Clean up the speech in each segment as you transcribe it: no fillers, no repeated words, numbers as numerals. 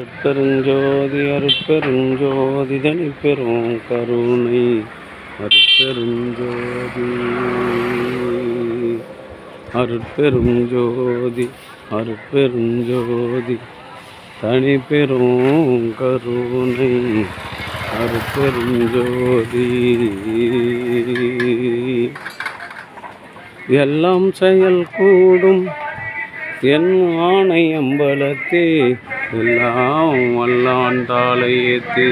அருட்பெருஞ்சோதி அருட்பெருஞ்சோதி தனிப்பெரும் கருணை அருட்பெருஞ்சோதி அருட்பெருஞ்சோதி அருட்பெருஞ்சோதி தனிப்பெரும் கருணை அருட்பெருஞ்சோதி. எல்லாம் செயல் கூடும் என் ஆணை அம்பலத்தே எல்லாம் வல்லாண்டாலை ஏத்து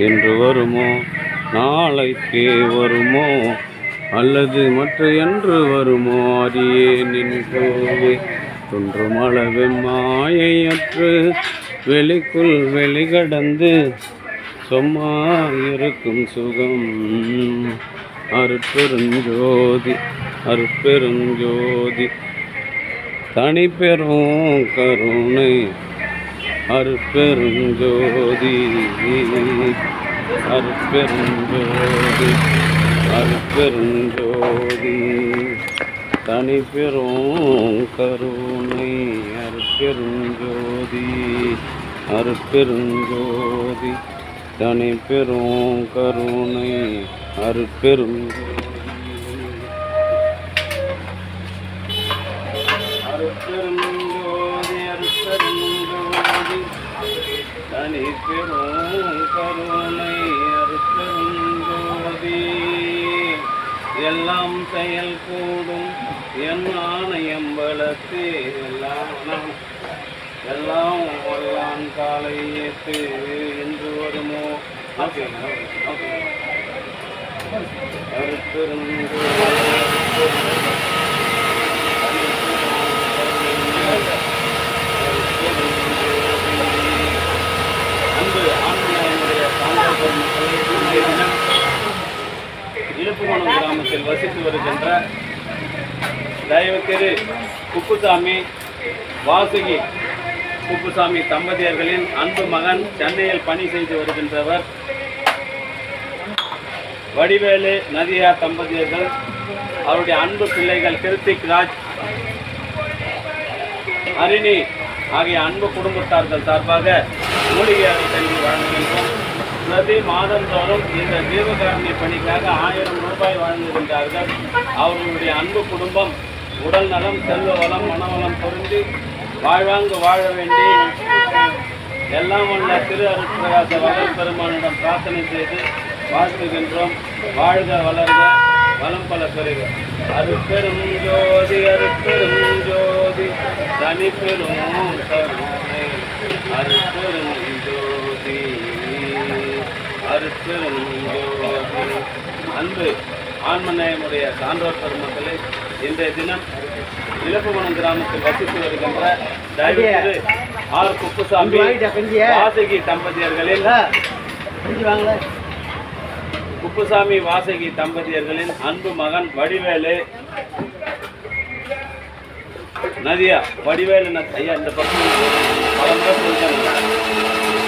என்று வருமோ, நாளைக்கே வருமோ, அல்லது மற்ற என்று வருமோ அறியே நின்றோவே. தோன்றும் அளவெம்மாயையற்று வெளிக்குள் வெளிகடந்து சும்மா இருக்கும் சுகம் அருட்பெருஞ்சோதி அருட்பெருஞ்சோதி தனிப்பெரும் கருணை அருட்பெருஞ்சோதி அருட்பெருஞ்சோதி அருட்பெருஞ்சோதி தனிப்பெரும் கருணை அருட்பெருஞ்சோதி அருட்பெருஞ்சோதி தனிப்பெரும் கருணை அருட்பெருஞ்சோதி அருட்பெருஞ்சோதி அருட்பெருஞ்சோதி தனிப்பெரும் கருணை அருட்பெருஞ்சோதி. எல்லாம் செயல் கூடும் என் ஆணையம்பலத்தே எல்லாம் வல்லான் காலை ஏற்று என்று வருமோ இழுப்புமணம் கிராமத்தில் வசித்து வருகின்ற தயவு திரு குப்புசாமி வாசுகி குப்புசாமி தம்பதியர்களின் அன்பு மகன் சென்னையில் பணி செய்து வருகின்றவர் வடிவேலு நதியா தம்பதியர்கள். அவருடைய அன்பு பிள்ளைகள் கிருத்திக் ராஜ், ஹரிணி ஆகிய அன்பு குடும்பத்தார்கள் சார்பாக மூலிகை கல்வி வழங்குகின்றோம். பிரதி மாதந்தோறும் இந்த ஜீவகாருண்ய பணிக்காக 1000 ரூபாய் வழங்குகின்றார்கள். அவர்களுடைய அன்பு குடும்பம் உடல் நலம், செல்வ வளம், மனவளம் பொருந்தி வாழ்வாங்கு வாழ வேண்டி எல்லாம் உள்ள திரு அருட்பிரகாச வளர் பெருமானிடம் பிரார்த்தனை செய்து வாழ்த்துகின்றோம். வாழ்க வளர்க வளம் பல பெறுக. அருட்பெரும் ஜோதி அருட்பெரும் ஜோதி தனிப்பெரும் கருணை அருட்பெரும் ஜோதி அருட்பெரும் ஜோதி. அன்பு ஆன்மநேயமுடைய சான்றோர் பெருமக்களை, இன்றைய தினம் இழுப்புமணம் கிராமத்தில் வசித்து வருகின்ற தயவு திரு ஆர் குப்புசாமி வாசகி தம்பதியர்களின் குப்புசாமி வாசகி தம்பதியர்களின் அன்பு மகன் வடிவேலு நதியா வடிவேலு ஐயா இந்த பக்கம்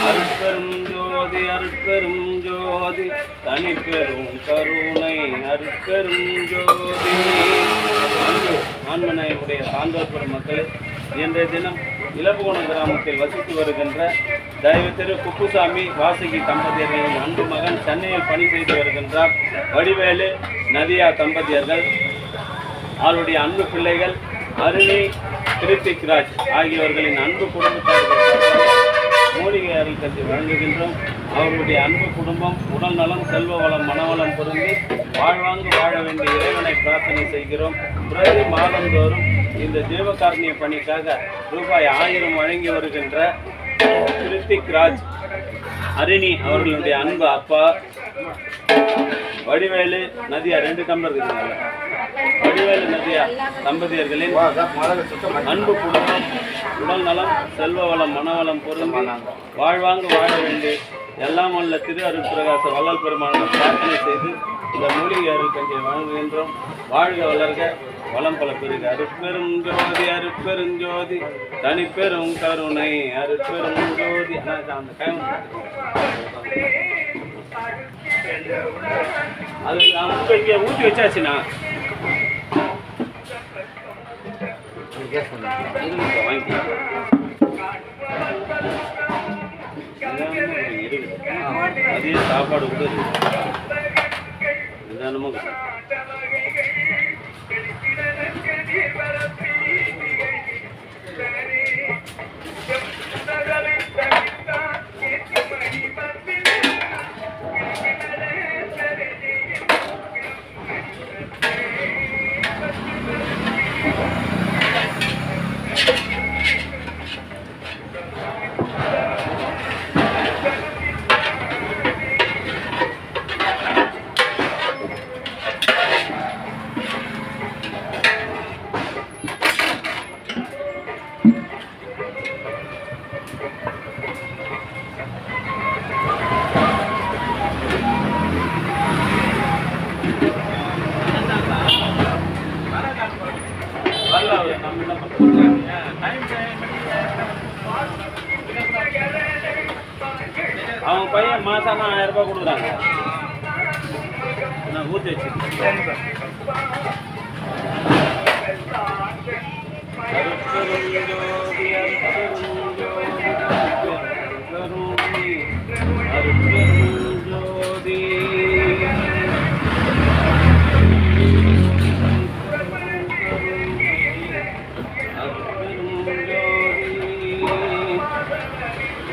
அருட்பெரும் ஜோதி அருட்பெரும் ஜோதி தனிப்பெரும் கருணை அருட்பெரும் ஜோதி. ஆன்மநேயமுடைய சான்றோர் பெருமக்கள், இன்றைய தினம் இளப்புகுணம் கிராமத்தில் வசித்து வருகின்ற தயவு திரு குப்புசாமி வாசகி தம்பதியர்களின் அன்பு மகன் சென்னையில் பணி செய்து வருகின்றார் வடிவேலு நதியா தம்பதியர்கள். அவருடைய அன்பு பிள்ளைகள் ஹரிணி கிருத்திக் ராஜ் ஆகியோர்களின் அன்பு குடும்பத்தார்கள் மூலிகை அருள்கல்வி வழங்குகின்றோம். அவர்களுடைய அன்பு குடும்பம் உடல் நலம், செல்வ வளம், மனவளம் பொருந்தி வாழ்வாங்கு வாழ வேண்டிய இறைவனை பிரார்த்தனை செய்கிறோம். பிரதி மாதந்தோறும் இந்த ஜீவகாருண்ய பணிக்காக ரூபாய் 1000 வழங்கி வருகின்ற கிருத்திக் ராஜ், ஹரிணி அவர்களுடைய அன்பு அப்பா வடிவேலு நதியா 2 டம்ளர் இருக்குதுங்க. வடிவேலு நதியா தம்பதியர்களின் அன்பு குடும்பம் உடல் நலம், செல்வ வளம், மனவளம் பொருந்தி வாழ்வாங்கு வாழ வேண்டி எல்லாம் உள்ள திரு அருட்பிரகாச வள்ளல் பெருமானிடம் பிரார்த்தனை செய்து இந்த மூலிகை அருட்கல்வியை வழங்குகின்றோம். வாழ்க வளர்க வளம் பல பெருக. அருட்பெரும் ஜோதி அருட்பெரும் ஜோதி தனிப்பெரும் கருணை அருட்பெரும் ஜோதி. அந்த கைம் அது இங்கே ஊற்றி வச்சாச்சுண்ணா. வாங்கிக்கலாம். மதிய சாப்பாடு கூட நிதானமாக அவங்க பையன் மாதம் 1000 ரூபாய் கொடுக்குறாங்க. நான் ஊற்றி வச்சுருக்கேன்.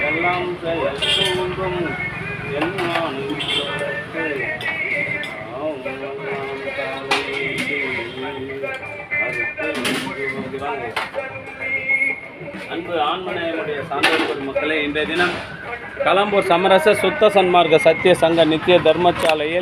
எல்லாம் செயல்கும் அன்பு ஆண்மனையுடைய சான்றோர் மக்களே, இன்றைய தினம் கலம்பூர் சமரச சுத்த சன்மார்க்க சத்திய சங்க நித்திய தர்மசாலையில்